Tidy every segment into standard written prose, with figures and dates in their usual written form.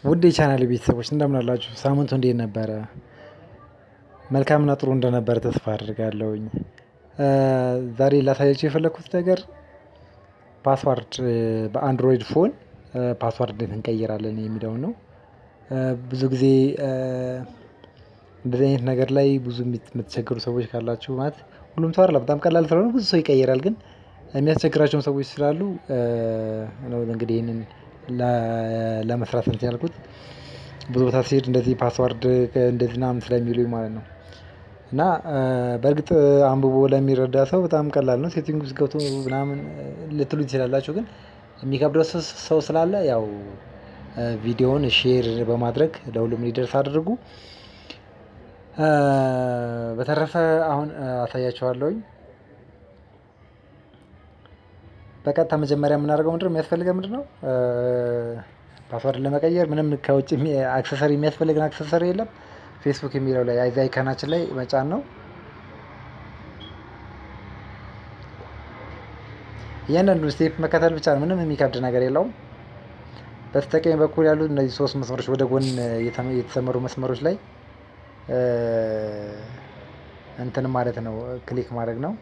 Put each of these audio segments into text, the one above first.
ውድ የቻናል ቤተሰቦች እንደምን አላችሁ? ሳምንቱ እንዴት ነበረ? መልካምና ጥሩ እንደነበረ ተስፋ አድርጋለሁኝ። ዛሬ ላሳያችሁ የፈለኩት ነገር ፓስዋርድ በአንድሮይድ ፎን ፓስዋርድ እንዴት እንቀይራለን የሚለውን ነው። ብዙ ጊዜ እንደዚህ አይነት ነገር ላይ ብዙ የምትቸገሩ ሰዎች ካላችሁ ማለት ሁሉም ሰው አይደለም፣ በጣም ቀላል ስለሆነ ብዙ ሰው ይቀይራል። ግን የሚያስቸግራቸውን ሰዎች ስላሉ ነው እንግዲህ ይህንን ለመስራት እንትን ያልኩት። ብዙ ቦታ ሲሄድ እንደዚህ ፓስዋርድ እንደዚህ ምናምን ስለሚሉኝ ማለት ነው። እና በእርግጥ አንብቦ ለሚረዳ ሰው በጣም ቀላል ነው። ሴቲንግ ውስጥ ገብቶ ምናምን ልትሉ ትችላላችሁ። ግን የሚከብደው ሰው ስላለ ያው ቪዲዮውን ሼር በማድረግ ለሁሉም እንዲደርስ አድርጉ። በተረፈ አሁን አሳያችኋለሁኝ። በቀጥታ መጀመሪያ የምናደርገው ምንድነው የሚያስፈልገው ምንድነው ፓስዋርድ ለመቀየር ምንም ከውጭ አክሰሰሪ የሚያስፈልግን አክሰሰሪ የለም። ፌስቡክ የሚለው ላይ አይዚ አይከናችን ላይ መጫን ነው። እያንዳንዱ ስቴፕ መከተል ብቻ ነው። ምንም የሚከብድ ነገር የለውም። በስተቀኝ በኩል ያሉት እነዚህ ሶስት መስመሮች ወደ ጎን የተሰመሩ መስመሮች ላይ እንትን ማለት ነው፣ ክሊክ ማድረግ ነው።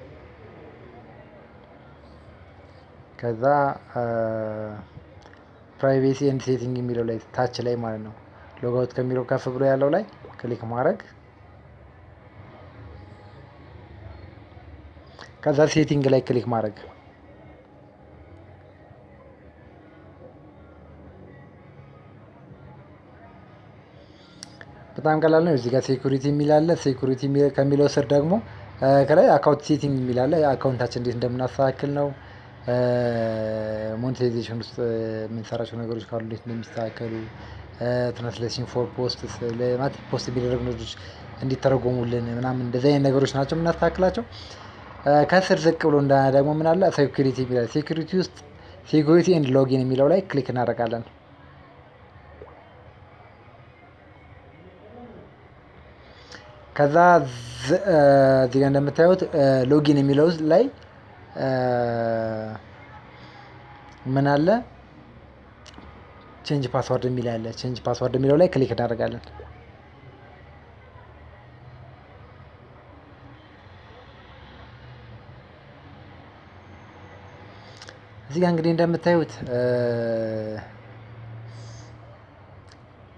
ከዛ ፕራይቬሲ ኤንድ ሴቲንግ የሚለው ላይ ታች ላይ ማለት ነው፣ ሎጋውት ከሚለው ከፍ ብሎ ያለው ላይ ክሊክ ማድረግ። ከዛ ሴቲንግ ላይ ክሊክ ማድረግ። በጣም ቀላል ነው። እዚህ ጋር ሴኩሪቲ የሚል አለ። ሴኩሪቲ ከሚለው ስር ደግሞ ከላይ አካውንት ሴቲንግ የሚል አለ። አካውንታችን እንዴት እንደምናስተካክል ነው። ሞኔታይዜሽን ውስጥ የምንሰራቸው ነገሮች ካሉ እንዴት እንደሚስተካከሉ፣ ትራንስሌሽን ፎር ፖስት ማለት ፖስት የሚደረጉ ነገሮች እንዲተረጎሙልን ምናምን እንደዚህ አይነት ነገሮች ናቸው የምናስተካክላቸው። ከስር ዝቅ ብሎ ደግሞ ምን አለ ሴኩሪቲ የሚላል። ሴኩሪቲ ውስጥ ሴኩሪቲ ኤንድ ሎጊን የሚለው ላይ ክሊክ እናደርጋለን። ከዛ እዚህ ጋር እንደምታዩት ሎጊን የሚለው ላይ ምን አለ ቼንጅ ፓስወርድ የሚል አለ። ቼንጅ ፓስወርድ የሚለው ላይ ክሊክ እናደርጋለን። እዚህ ጋር እንግዲህ እንደምታዩት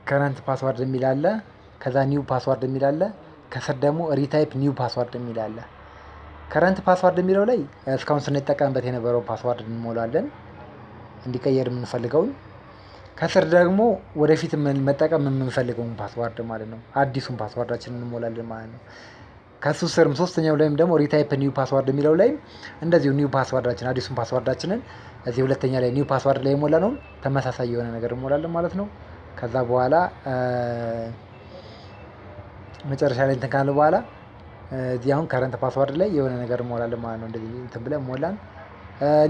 ከረንት ፓስወርድ የሚል አለ። ከዛ ኒው ፓስወርድ የሚል አለ። ከስር ደግሞ ሪታይፕ ኒው ፓስወርድ የሚል አለ። ከረንት ፓስወርድ የሚለው ላይ እስካሁን ስንጠቀምበት የነበረው ፓስወርድ እንሞላለን፣ እንዲቀየር የምንፈልገውን። ከስር ደግሞ ወደፊት መጠቀም የምንፈልገውን ፓስዋርድ ማለት ነው፣ አዲሱን ፓስዋርዳችንን እንሞላለን ማለት ነው። ከሱ ስርም ሶስተኛው ላይም ደግሞ ሪታይፕ ኒው ፓስዋርድ የሚለው ላይም እንደዚሁ ኒው ፓስዋርዳችን አዲሱን ፓስዋርዳችንን እዚህ ሁለተኛ ላይ ኒው ፓስዋርድ ላይ የሞላ ነው ተመሳሳይ የሆነ ነገር እንሞላለን ማለት ነው። ከዛ በኋላ መጨረሻ ላይ እንትን ካለ በኋላ እዚህ አሁን ከረንት ፓስዋርድ ላይ የሆነ ነገር እንሞላለን ማለት ነው። እንደዚህ እንትን ብለን ሞላን።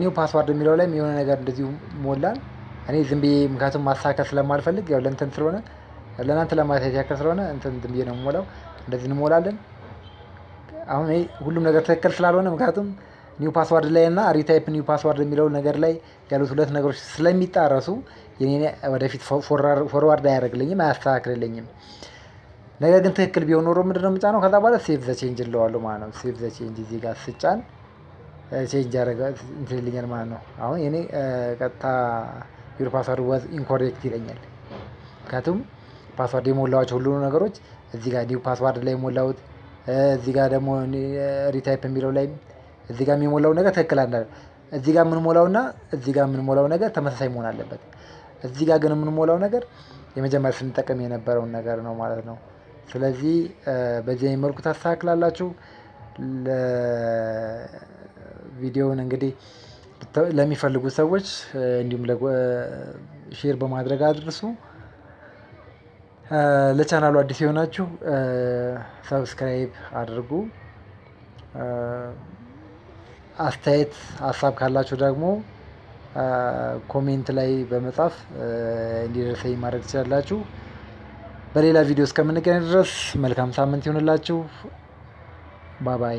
ኒው ፓስዋርድ የሚለው ላይም የሆነ ነገር እንደዚሁ ሞላን። እኔ ዝም ብዬ ምክንያቱም ማሳከል ስለማልፈልግ ያው ለእንትን ስለሆነ ለእናንተ ለማሳየት ያክል ስለሆነ እንትን ዝም ብዬ ነው የምሞላው። እንደዚህ እንሞላለን። አሁን ይሄ ሁሉም ነገር ትክክል ስላልሆነ ምክንያቱም ኒው ፓስዋርድ ላይ እና ሪታይፕ ኒው ፓስዋርድ የሚለው ነገር ላይ ያሉት ሁለት ነገሮች ስለሚጣረሱ የኔ ወደፊት ፎርዋርድ አያደርግልኝም፣ አያስተካክልልኝም። ነገር ግን ትክክል ቢሆን ኖሮ ምንድነው የምጫነው? ከዛ በኋላ ሴቭ ዘ ቼንጅ እለዋለሁ ማለት ነው። ሴቭ ዘ ቼንጅ እዚህ ጋር ስጫን ቼንጅ ያደርጋል እንትን ይለኛል ማለት ነው። አሁን የኔ ቀጥታ ዩር ፓስዋርድ ዋዝ ኢንኮሬክት ይለኛል። ምክንያቱም ፓስዋርድ የሞላዋቸው ሁሉ ነገሮች እዚህ ጋር ኒው ፓስዋርድ ላይ የሞላሁት፣ እዚህ ጋር ደግሞ ሪታይፕ የሚለው ላይ እዚህ ጋር የሚሞላው ነገር ትክክል አለ። እዚህ ጋር የምንሞላውና እዚህ ጋር የምንሞላው ነገር ተመሳሳይ መሆን አለበት። እዚህ ጋር ግን የምንሞላው ነገር የመጀመሪያ ስንጠቀም የነበረውን ነገር ነው ማለት ነው። ስለዚህ በዚህ መልኩ ታስተካክላላችሁ። ቪዲዮውን እንግዲህ ለሚፈልጉ ሰዎች እንዲሁም ሼር በማድረግ አድርሱ። ለቻናሉ አዲስ የሆናችሁ ሰብስክራይብ አድርጉ። አስተያየት ሀሳብ ካላችሁ ደግሞ ኮሜንት ላይ በመጻፍ እንዲደርሰኝ ማድረግ ትችላላችሁ። በሌላ ቪዲዮ እስከምንገናኝ ድረስ መልካም ሳምንት ይሁንላችሁ። ባባይ